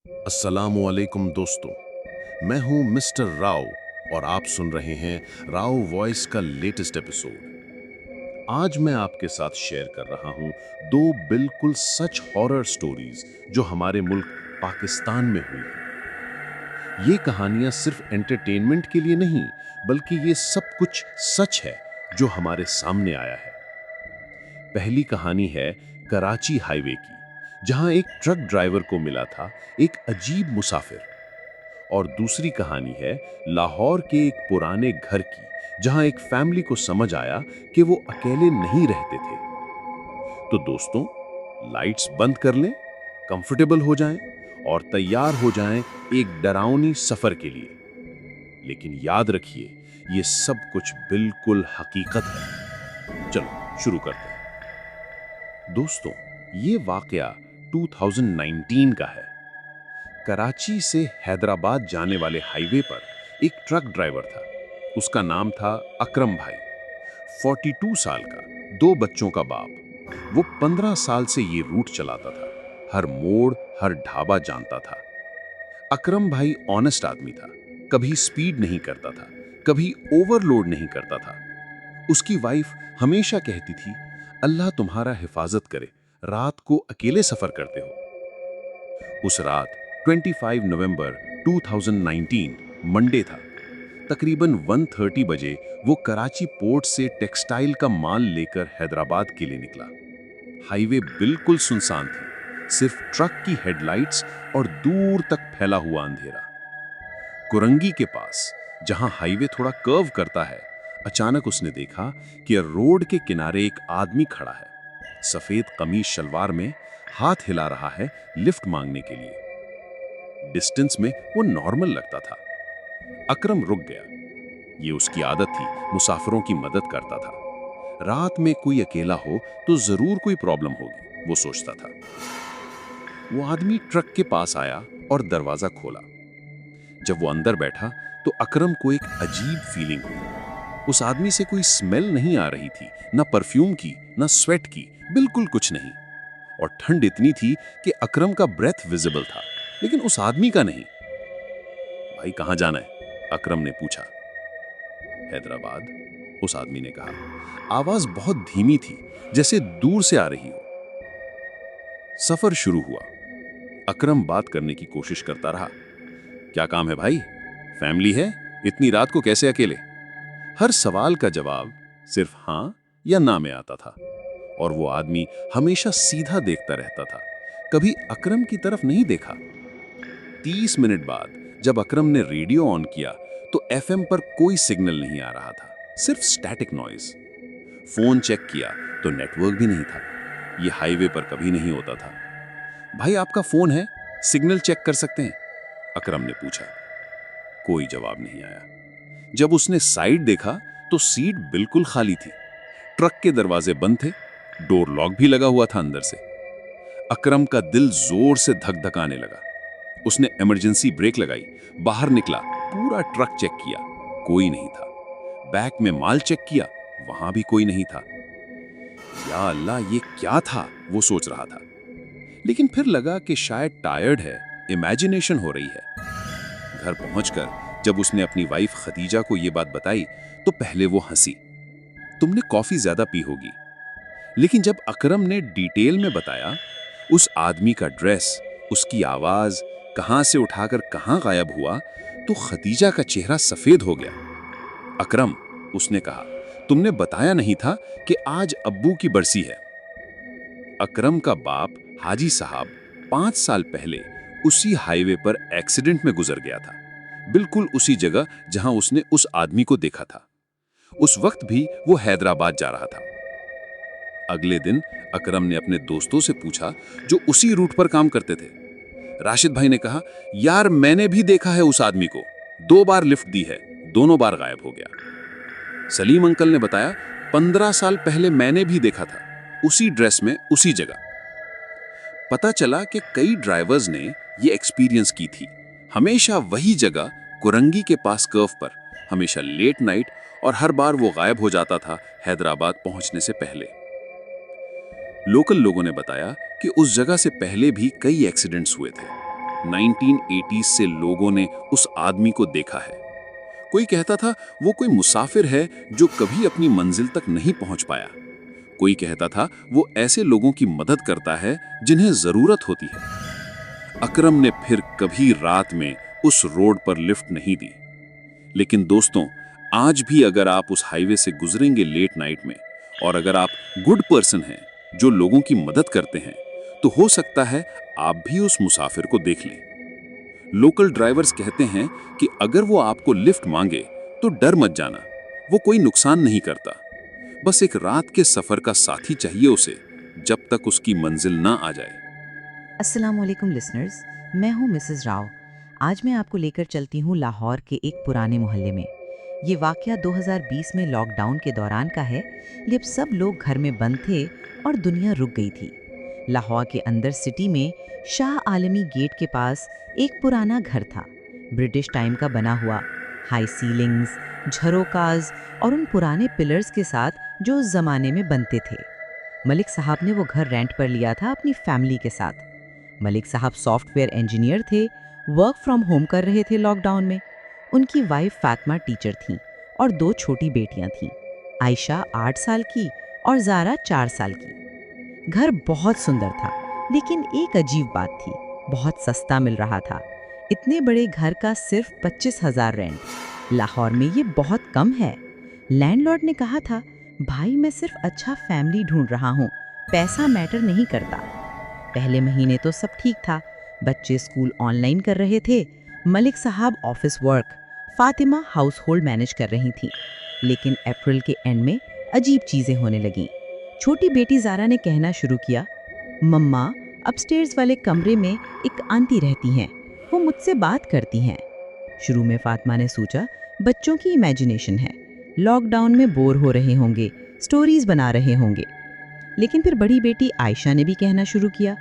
अस्सलामुअलैकुम दोस्तों, मैं हूं मिस्टर राव और आप सुन रहे हैं राव वॉइस का लेटेस्ट एपिसोड। आज मैं आपके साथ शेयर कर रहा हूं दो बिल्कुल सच हॉरर स्टोरीज जो हमारे मुल्क पाकिस्तान में हुई हैं। ये कहानियां सिर्फ एंटरटेनमेंट के लिए नहीं, बल्कि ये सब कुछ सच है जो हमारे सामने आया है। पहली कहानी है कराची हाईवे की, जहां एक ट्रक ड्राइवर को मिला था एक अजीब मुसाफिर। और दूसरी कहानी है लाहौर के एक पुराने घर की, जहां एक फैमिली को समझ आया कि वो अकेले नहीं रहते थे। तो दोस्तों, लाइट्स बंद कर लें, कंफर्टेबल हो जाएं और तैयार हो जाएं एक डरावनी सफर के लिए। लेकिन याद रखिए, ये सब कुछ बिल्कुल हकीकत है। चलो शुरू करते हैं। दोस्तों, ये वाकया 2019 का है। कराची से हैदराबाद जाने वाले हाईवे पर एक ट्रक ड्राइवर था। उसका नाम था अकरम भाई, 42 साल का, दो बच्चों का बाप। वो 15 साल से ये रूट चलाता था, हर मोड़ हर ढाबा जानता था। अकरम भाई ऑनेस्ट आदमी था, कभी स्पीड नहीं करता था, कभी ओवरलोड नहीं करता था। उसकी वाइफ हमेशा कहती थी, अल्लाह तुम्हारा हिफाजत करे, रात को अकेले सफर करते हो। उस रात 25 नवंबर 2019 मंडे था। तकरीबन 1:30 बजे वो कराची पोर्ट से टेक्सटाइल का माल लेकर हैदराबाद के लिए निकला। हाईवे बिल्कुल सुनसान थी, सिर्फ ट्रक की हेडलाइट्स और दूर तक फैला हुआ अंधेरा। कुरंगी के पास, जहां हाईवे थोड़ा कर्व करता है, अचानक उसने देखा कि रोड के किनारे एक आदमी खड़ा है, सफेद कमीज शलवार में, हाथ हिला रहा है लिफ्ट मांगने के लिए। डिस्टेंस में वो नॉर्मल लगता था। अकरम रुक गया। ये उसकी आदत थी, मुसाफिरों की मदद करता था। रात में कोई अकेला हो तो जरूर कोई प्रॉब्लम होगी, वो सोचता था। वो आदमी ट्रक के पास आया और दरवाजा खोला। जब वो अंदर बैठा तो अकरम को एक अजीब फीलिंग हुई। उस आदमी से कोई स्मेल नहीं आ रही थी, ना परफ्यूम की, ना स्वेट की, बिल्कुल कुछ नहीं। और ठंड इतनी थी कि अकरम का ब्रेथ विजिबल था, लेकिन उस आदमी का नहीं। भाई कहाँ जाना है? अकरम ने पूछा। हैदराबाद, उस आदमी ने कहा। आवाज बहुत धीमी थी, जैसे दूर से आ रही हो। सफर शुरू हुआ। अकरम बात करने की कोशिश करता रहा। क्या काम है भाई? फैमिली है? इतनी रात को कैसे अकेले? हर सवाल का जवाब सिर्फ हाँ या ना में आता था। और वो आदमी हमेशा सीधा देखता रहता था, कभी अकरम की तरफ नहीं देखा। 30 मिनट बाद जब अकरम ने रेडियो ऑन किया तो एफएम पर कोई सिग्नल नहीं आ रहा था, सिर्फ स्टैटिक नॉइज। फोन चेक किया तो नेटवर्क भी नहीं था। ये हाईवे पर कभी नहीं होता था। भाई आपका फोन है, सिग्नल चेक कर सकते हैं? अकरम ने पूछा। कोई जवाब नहीं आया। जब उसने साइड देखा तो सीट बिल्कुल खाली थी। ट्रक के दरवाजे बंद थे, डोर लॉक भी लगा हुआ था अंदर से। अकरम का दिल जोर से धक धकाने लगा। उसने इमरजेंसी ब्रेक लगाई, बाहर निकला, पूरा ट्रक चेक किया, कोई नहीं था। बैक में माल चेक किया, वहां भी कोई नहीं था। या अल्लाह, ये क्या था? वो सोच रहा था। लेकिन फिर लगा कि शायद टायर्ड है, इमेजिनेशन हो रही है। घर पहुंचकर जब उसने अपनी वाइफ खदीजा को यह बात बताई तो पहले वो हंसी, तुमने कॉफी ज्यादा पी होगी। लेकिन जब अकरम ने डिटेल में बताया, उस आदमी का ड्रेस, उसकी आवाज, कहां से उठाकर कहां गायब हुआ, तो खदीजा का चेहरा सफेद हो गया। अकरम, उसने कहा, तुमने बताया नहीं था कि आज अब्बू की बरसी है। अकरम का बाप हाजी साहब 5 साल पहले उसी हाईवे पर एक्सीडेंट में गुजर गया था, बिल्कुल उसी जगह जहां उसने उस आदमी को देखा था। उस वक्त भी वो हैदराबाद जा रहा था। अगले दिन अकरम ने अपने दोस्तों से पूछा जो उसी रूट पर काम करते थे। राशिद भाई ने कहा, यार मैंने भी देखा है उस आदमी को, 2 बार लिफ्ट दी है, दोनों बार गायब हो गया। सलीम अंकल ने बताया, 15 साल पहले मैंने भी देखा था, उसी ड्रेस में, उसी जगह। पता चला कि कई ड्राइवर्स ने ये एक्सपीरियंस की थी, हमेशा वही जगह, कुरंगी के पास कर्व पर, हमेशा लेट नाइट, और हर बार वो गायब हो जाता था हैदराबाद पहुंचने से पहले। लोकल लोगों ने बताया कि उस जगह से पहले भी कई एक्सीडेंट्स हुए थे। 1980s से लोगों ने उस आदमी को देखा है। कोई कहता था वो कोई मुसाफिर है जो कभी अपनी मंजिल तक नहीं पहुंच पाया। कोई कहता था वो ऐसे लोगों की मदद करता है जिन्हें जरूरत होती है। अकरम ने फिर कभी रात में उस रोड पर लिफ्ट नहीं दी। लेकिन दोस्तों, आज भी अगर आप उस हाईवे से गुजरेंगे लेट नाइट में, और अगर आप गुड पर्सन हैं जो लोगों की मदद करते हैं, तो हो सकता है आप भी उस मुसाफिर को देख लें। लोकल ड्राइवर्स कहते हैं कि अगर वो आपको लिफ्ट मांगे तो डर मत जाना, वो कोई नुकसान नहीं करता। बस एक रात के सफर का साथी चाहिए उसे, जब तक उसकी मंजिल ना आ जाए। अस्सलाम वालेकुम लिसनर्स, मैं हूं मिसेस राव। आज मैं आपको लेकर चलती हूं लाहौर के एक पुराने मोहल्ले में। ये वाकया 2020 में लॉकडाउन के दौरान का है, जब सब लोग घर में बंद थे और दुनिया रुक गई थी। लाहौर के अंदर सिटी में शाह आलमी गेट के पास एक पुराना घर था, ब्रिटिश टाइम का बना हुआ। हाई सीलिंग्स, झरोकाज और उन पुराने पिलर्स के साथ जो उस जमाने में बनते थे। मलिक साहब ने वो घर रेंट पर लिया था अपनी फैमिली के साथ। मलिक साहब सॉफ्टवेयर इंजीनियर थे, वर्क फ्रॉम होम कर रहे थे लॉकडाउन में। उनकी वाइफ फातिमा टीचर थीं और 2 छोटी बेटियां थीं, आयशा 8 साल की और ज़ारा 4 साल की। घर बहुत सुंदर था, लेकिन एक अजीब बात थी, बहुत सस्ता मिल रहा था। इतने बड़े घर का सिर्फ 25,000 रेंट। लाहौर में ये बहुत कम है। लैंडलॉर्ड ने कहा था, भाई मैं सिर्फ अच्छा फैमिली ढूंढ रहा हूँ, पैसा मैटर नहीं करता। पहले महीने तो सब ठीक था, बच्चे स्कूल ऑनलाइन कर रहे थे, मलिक साहब office work, Fatima house hold manage कर रही थी। लेकिन अप्रैल के एंड में अजीब चीजें होने लगीं। छोटी बेटी ज़ारा ने कहना शुरू किया, मम्मा अपस्टेयर्स वाले कमरे में एक आंटी रहती हैं, वो मुझसे बात करती हैं। शुरू में फातिमा ने सोचा बच्चों की इमेजिनेशन है, लॉकडाउन में बोर हो रहे होंगे, स्टोरीज बना रहे होंगे। लेकिन फिर बड़ी बेटी आयशा ने भी कहना शुरू किया,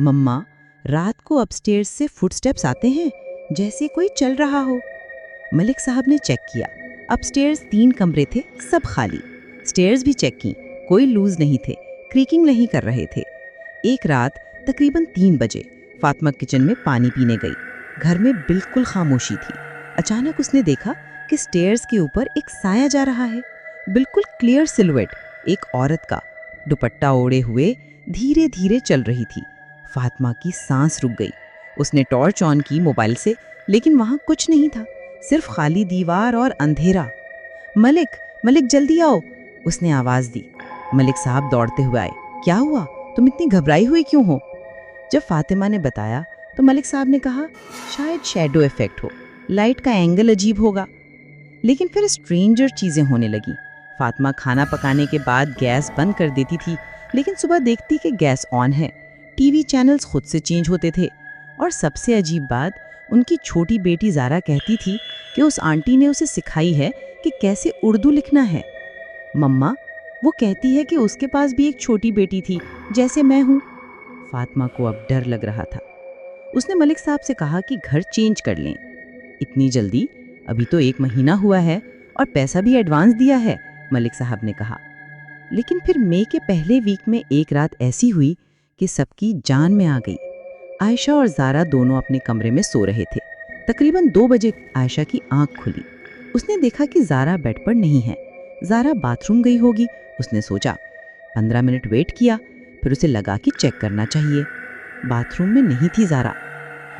मम्मा रात को अपस्टेयर्स से फुटस्टेप्स आते हैं, जैसे कोई चल रहा हो। मलिक साहब ने चेक किया, अपस्टेयर्स 3 कमरे थे, सब खाली। स्टेयर्स भी चेक की, कोई लूज नहीं थे, क्रीकिंग नहीं कर रहे थे। एक रात तकरीबन 3 बजे फातिमा किचन में पानी पीने गई। घर में बिल्कुल खामोशी थी। अचानक उसने देखा कि स्टेयर्स के ऊपर एक साया जा रहा है, बिल्कुल क्लियर सिलुएट, एक औरत का, दुपट्टा ओढ़े हुए धीरे धीरे चल रही थी। फातिमा की सांस रुक गई। उसने टॉर्च ऑन की मोबाइल से, लेकिन वहां कुछ नहीं था, सिर्फ खाली दीवार और अंधेरा। मलिक, मलिक जल्दी आओ, उसने आवाज दी। मलिक साहब दौड़ते हुए आए। क्या हुआ, तुम इतनी घबराई हुई क्यों हो? जब फातिमा ने बताया तो मलिक साहब ने कहा, शायद शैडो इफेक्ट हो, लाइट का एंगल अजीब होगा। लेकिन फिर स्ट्रेंजर चीजें होने लगी। फातिमा खाना पकाने के बाद गैस बंद कर देती थी, लेकिन सुबह देखती कि गैस ऑन है। टीवी चैनल्स खुद से चेंज होते थे। और सबसे अजीब बात, उनकी छोटी बेटी ज़ारा कहती थी कि उस आंटी ने उसे सिखाई है कि कैसे उर्दू लिखना है। मम्मा, वो कहती है कि उसके पास भी एक छोटी बेटी थी, जैसे मैं हूँ। फातिमा को अब डर लग रहा था। उसने मलिक साहब से कहा कि घर चेंज कर लें। इतनी जल्दी? अभी तो 1 महीना हुआ है और पैसा भी एडवांस दिया है, मलिक साहब ने कहा। लेकिन फिर मई के पहले वीक में एक रात ऐसी हुई कि सबकी जान में आ गई। आयशा और ज़ारा दोनों अपने कमरे में सो रहे थे। तकरीबन 2 बजे आयशा की आंख खुली। उसने देखा कि ज़ारा बेड पर नहीं है। ज़ारा बाथरूम गई होगी, उसने सोचा। 15 मिनट वेट किया, फिर उसे लगा कि चेक करना चाहिए। बाथरूम में नहीं थी ज़ारा,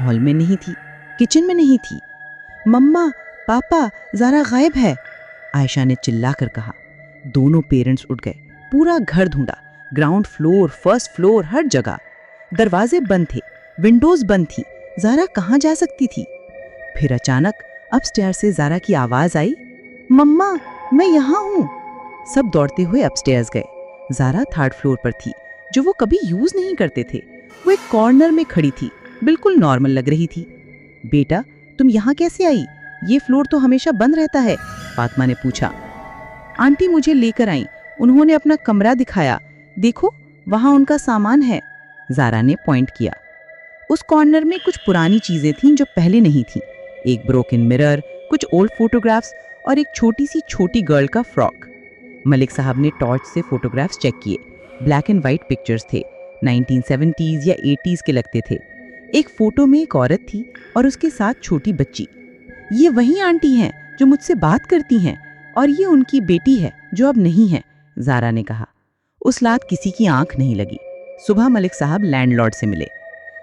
हॉल में नहीं थी, किचन में नहीं थी। मम्मा, पापा, ज़ारा गायब है, आयशा ने चिल्लाकर कहा। दोनों पेरेंट्स उठ गए। पूरा घर ढूंढा, ग्राउंड फ्लोर, फर्स्ट फ्लोर, हर जगह। दरवाजे बंद थे, विंडोज बंद थी। ज़ारा कहाँ जा सकती थी? फिर अचानक अपस्टेयर से ज़ारा की आवाज आई, मम्मा मैं यहाँ हूँ। सब दौड़ते हुए अपस्टेयर्स गए। ज़ारा 3rd फ्लोर पर थी, जो वो कभी यूज नहीं करते थे। वो एक कॉर्नर में खड़ी थी, बिल्कुल नॉर्मल लग रही थी। बेटा, तुम यहाँ कैसे आई? ये फ्लोर तो हमेशा बंद रहता है, फातिमा ने पूछा। आंटी मुझे लेकर आई, उन्होंने अपना कमरा दिखाया, देखो वहाँ उनका सामान है, ज़ारा ने पॉइंट किया। उस कॉर्नर में कुछ पुरानी चीजें थीं जो पहले नहीं थीं। एक ब्रोकन मिरर, कुछ ओल्ड फोटोग्राफ्स और एक छोटी गर्ल का फ्रॉक। मलिक साहब ने टॉर्च से फोटोग्राफ्स चेक किए। ब्लैक एंड वाइट पिक्चर्स थे, 1970s या 80s के लगते थे। एक फोटो में एक औरत थी और उसके साथ छोटी बच्ची। ये वही आंटी हैं जो मुझसे बात करती हैं, और ये उनकी बेटी है जो अब नहीं है, ज़ारा ने कहा। उस रात किसी की आंख नहीं लगी। सुबह मलिक साहब लैंडलॉर्ड से मिले।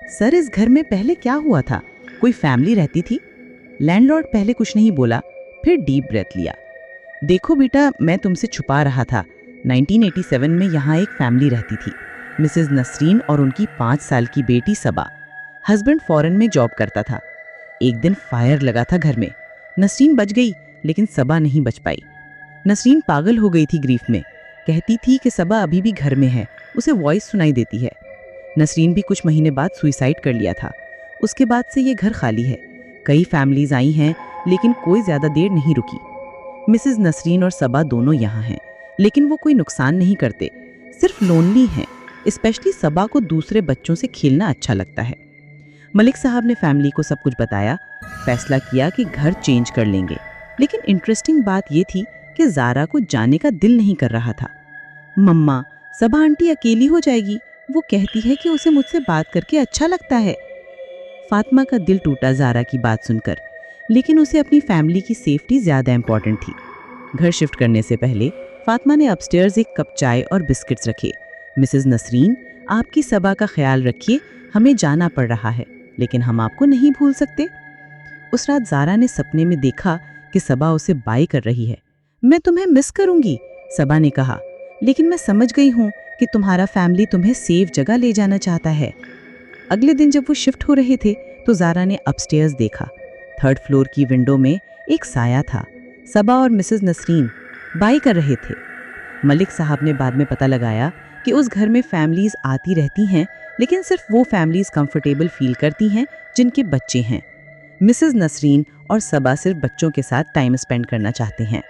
सर, इस घर में पहले क्या हुआ था? कोई फैमिली रहती थी? लैंडलॉर्ड पहले कुछ नहीं बोला, फिर डीप ब्रेथ लिया। देखो बेटा, मैं तुमसे छुपा रहा था। 1987 में यहाँ एक फैमिली रहती थी, मिसेस नसरीन और उनकी 5 साल की बेटी सबा। हस्बैंड फॉरेन में जॉब करता था। एक दिन फायर लगा था घर में। नसरीन बच गई, लेकिन सबा नहीं बच पाई। नसरीन पागल हो गई थी ग्रीफ में। कहती थी कि सबा अभी भी घर में है, उसे वॉइस सुनाई देती है। नसरीन भी कुछ महीने बाद सुसाइड कर लिया था। उसके बाद से ये घर खाली है। कई फैमिलीज आई हैं, लेकिन कोई ज्यादा देर नहीं रुकी। मिसेस नसरीन और सबा दोनों यहाँ हैं, लेकिन वो कोई नुकसान नहीं करते, सिर्फ लोनली हैं। स्पेशली सबा को दूसरे बच्चों से खेलना अच्छा लगता है। मलिक साहब ने फैमिली को सब कुछ बताया। फैसला किया कि घर चेंज कर लेंगे। लेकिन इंटरेस्टिंग बात ये थी कि ज़ारा को जाने का दिल नहीं कर रहा था। मम्मा, सबा आंटी अकेली हो जाएगी। वो कहती है कि उसे मुझसे बात करके अच्छा लगता है। फातिमा का दिल टूटा ज़ारा की बात सुनकर, लेकिन उसे अपनी फैमिली की सेफ्टी ज़्यादा इम्पॉर्टेंट थी। घर शिफ्ट करने से पहले फातिमा ने अपस्टेयर्स एक कप चाय और बिस्किट्स रखे। मिसेस नसरीन, आपकी सबा का ख्याल रखिए, हमें जाना पड़ रहा है, लेकिन हम आपको नहीं भूल सकते। उस रात ज़ारा ने सपने में देखा कि सबा उसे बाय कर रही है। मैं तुम्हें मिस करूंगी, सबा ने कहा, लेकिन मैं समझ गई हूँ कि तुम्हारा फैमिली तुम्हें सेफ जगह ले जाना चाहता है। अगले दिन जब वो शिफ्ट हो रहे थे तो ज़ारा ने अपस्टेयर्स देखा। 3rd फ्लोर की विंडो में एक साया था। सबा और मिसेस नसरीन बाय कर रहे थे। मलिक साहब ने बाद में पता लगाया कि उस घर में फैमिलीज आती रहती हैं, लेकिन सिर्फ वो फैमिलीज कंफर्टेबल फील करती हैं जिनके बच्चे हैं। मिसेस नसरीन और सबा सिर्फ बच्चों के साथ टाइम स्पेंड करना चाहते हैं।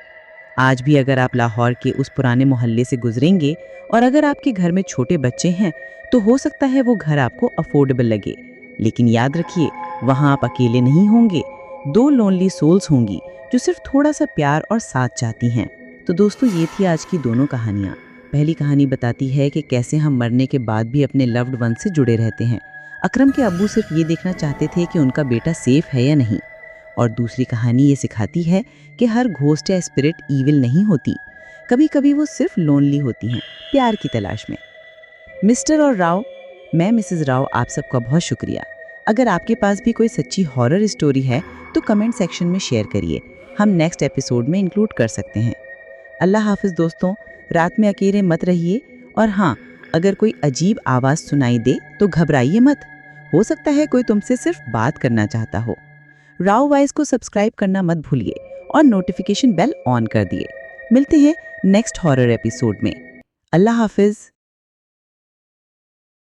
आज भी अगर आप लाहौर के उस पुराने मोहल्ले से गुजरेंगे और अगर आपके घर में छोटे बच्चे हैं, तो हो सकता है वो घर आपको अफोर्डेबल लगे, लेकिन याद रखिए, वहाँ आप अकेले नहीं होंगे। 2 लोनली सोल्स होंगी जो सिर्फ थोड़ा सा प्यार और साथ चाहती हैं। तो दोस्तों, ये थी आज की दोनों कहानियाँ। पहली कहानी बताती है कि कैसे हम मरने के बाद भी अपने लव्ड वन से जुड़े रहते हैं। अकरम के अब्बू सिर्फ ये देखना चाहते थे कि उनका बेटा सेफ है या नहीं। और दूसरी कहानी ये सिखाती है कि हर घोस्ट या स्पिरिट ईविल नहीं होती। कभी कभी वो सिर्फ लोनली होती हैं, प्यार की तलाश में। मिस्टर और राव, मैं मिसेस राव, आप सबका बहुत शुक्रिया। अगर आपके पास भी कोई सच्ची हॉरर स्टोरी है तो कमेंट सेक्शन में शेयर करिए, हम नेक्स्ट एपिसोड में इंक्लूड कर सकते हैं। अल्लाह हाफिज़ दोस्तों, रात में अकेले मत रहिए। और हाँ, अगर कोई अजीब आवाज़ सुनाई दे तो घबराइए मत, हो सकता है कोई तुमसे सिर्फ बात करना चाहता हो। राव वॉइस को सब्सक्राइब करना मत भूलिए और नोटिफिकेशन बेल ऑन कर दिए। मिलते हैं नेक्स्ट हॉरर एपिसोड में। अल्लाह हाफिज़।